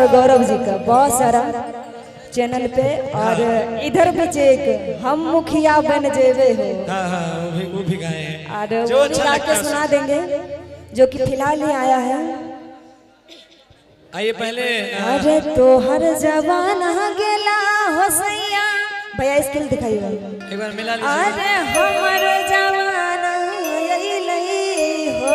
और गौरव जी का बहुत सारा चैनल पे। और इधर भी एक हम मुखिया बन जेवे हो। वो भी गाए हैं और जो वो अच्छा गा लगता के है सुना देंगे जो कि फिलहाल ही आया है। आइए पहले अरे तो हर जवान गेला हो सैया भैया स्किल दिखाइए एक बार मिला अरे हमर जवान यही नहीं हो।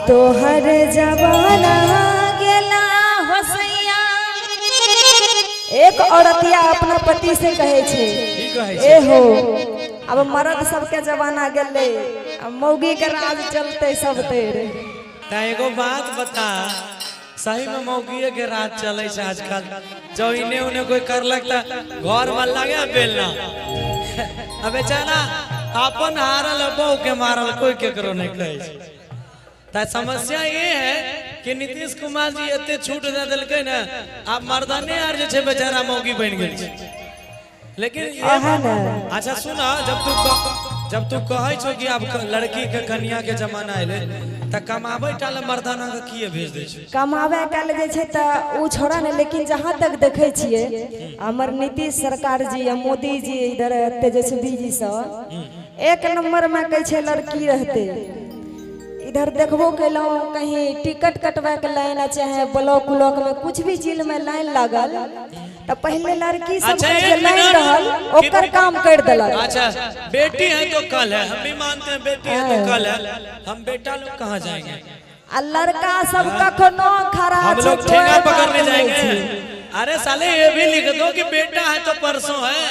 तो हर जवान गेला हो सैया। एक औरतिया अपना पति से कहे छे ए हो अब मर्द सबके जमाना गेले अब मौगी के राज चलते सब तेरे। एगो बात बता सही में मौगिए के राज चले से आजकल जो इन्हें उन्हें कोई कर लगता घर में लगे बेलना अब बेचारा अपन हारल बहू के मारल कोई केकरो नहीं कहे। समस्या ये है कि नीतीश कुमार जी इतने छूट दे दिलके ना आप मर्दाने यार जे बेचारा मौगी बन गई। लेकिन अच्छा सुना जब तू कहे छो कि आप लड़की के कन्या के जमाना आइले त कमावे टाले मर्दाना के किए भेज दे छै कमावे टाले जे छै त उ छोड़ा ने। लेकिन जहां तक देखे छिए हमर नीतीश सरकार जी या मोदी जी इधर तेजस्वी जी सब एक नंबर में कहे छै लड़की रहते। इधर देखबो कैलो कहीं टिकट कटवा के लाइन चाहे ब्लॉक उलॉक में कुछ भी चीज में लाइन लागल तो पहले लड़की सब के लाइन रहल ओकर काम कर देलक। अच्छा बेटी है तो कल है हम भी मानते हैं बेटी है तो कल है हम बेटा लोग कहाँ जाएंगे आ लड़का सब कखनो खरा हम लोग ठेंगा पकड़ने जाएंगे। अरे साले ये भी लिख दो कि बेटा है तो परसों है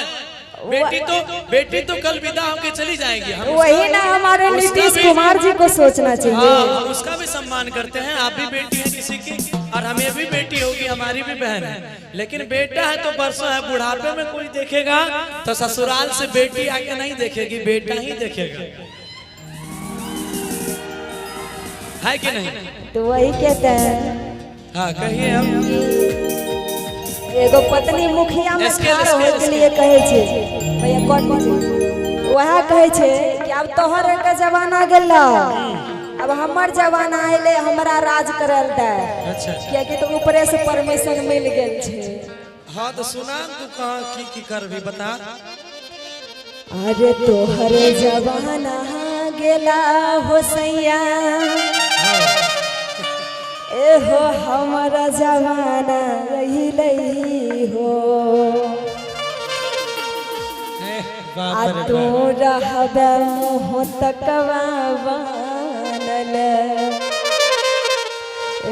बेटी तो कल विदा होके चली जाएगी। वही ना हमारे नीतीश कुमार जी को सोचना चाहिए। हम उसका भी सम्मान करते हैं आप भी बेटी है किसी की और हमें भी बेटी होगी हमारी भी बहन है। लेकिन बेटा है तो परसों है बुढ़ापे में कोई देखेगा तो ससुराल से बेटी आके नहीं देखेगी बेटा ही देखेगा है कि नहीं। तो वही कहते हैं हाँ कहिए हम एगो पत्नी मुखिया में ठाड़ होए के लिए कहे छे भैया कौन वह कहे छे कि अब तोहर के जमाना गेला अब हमर जमाना आइले हमरा राज करल दे। अच्छा क्योंकि तो ऊपरे से परमिशन मिल गेल छे। हाँ तो सुना तू कहां की करबी बता। अरे तोहर जमाना गेला हो सैया ए हो हमारा जमाना यही नहीं हो। आ तू रहबे मुँह तकवा बनल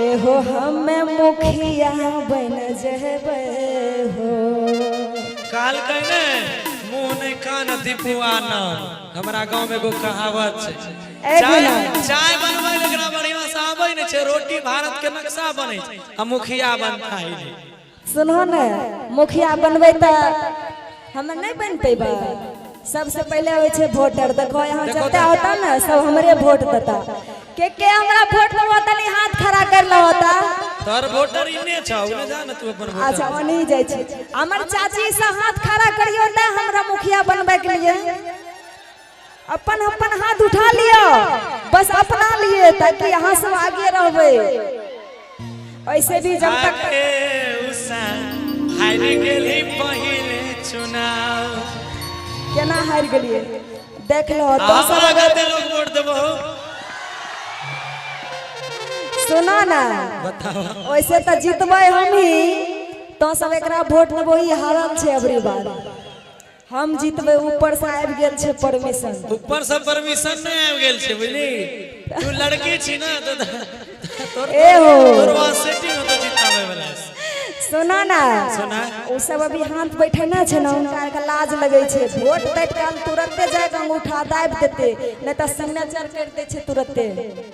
ए हो हमें मुखिया बन जेबे हो। काल कहने मुँह नहीं कान दीपुआना हमारा गांव में एगो कहावत है चाय बनवे लगरा बढ़िया से आबै ने छे रोटी भारत के नक्शा बनै छै आ मुखिया बनता है। सुनो ने मुखिया बनबै त हम नहीं बन पेबा। सबसे पहले होय छे वोटर देखो यहाँ जते होता ना सब हमरे वोट देता के हमरा वोट देबो तनी हाथ खड़ा कर लो होता तोर वोटर इने छ उने जा न तू अपन वोटर। अच्छा ओनी जाय छी हमर चाची से हाथ खड़ा करियो त हमरा मुखिया बनबै के लिए अपन अपन हाथ उठा लियो बस अपना लिए ताकि यहाँ सब आगे रहबे। ऐसे भी जब तक हार गेली पहिले चुनाव केना हार गेलिए देख लो तो सब अगर लोग वोट देबो सुना ना बताओ वैसे तो जीतबै हम ही तो सब एकरा वोट देबो ही हारल छे अबरी बार हम जीतबै। ऊपर से आबि गेल छे परमिशन ऊपर से परमिशन नहीं आबि गेल छे बुझली तू लड़की छी ना तो तोर तोर सेटिंग हो तो जितावे वाला सुना ना सुना उ सब अभी हाथ बैठेना छे ना उनका के लाज लगे छे वोट दैत काल तुरंते जाके अंगूठा दाब देते नहीं तो सिग्नेचर कर दे छे तुरंते।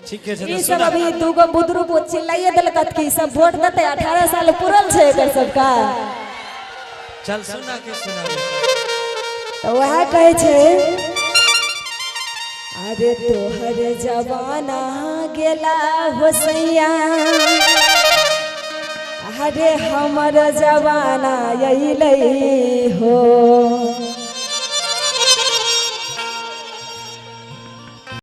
ठीक है ई सब अभी दूगो बुदरुक चिल्लाइए देलकत कि सब वोट देते 18 साल पूरल छे एकर सबका। चल सुना के सुना तो वह कहे छे अरे तोहर जवाना गेला हो सैया अरे हमर जवाना अइलै हो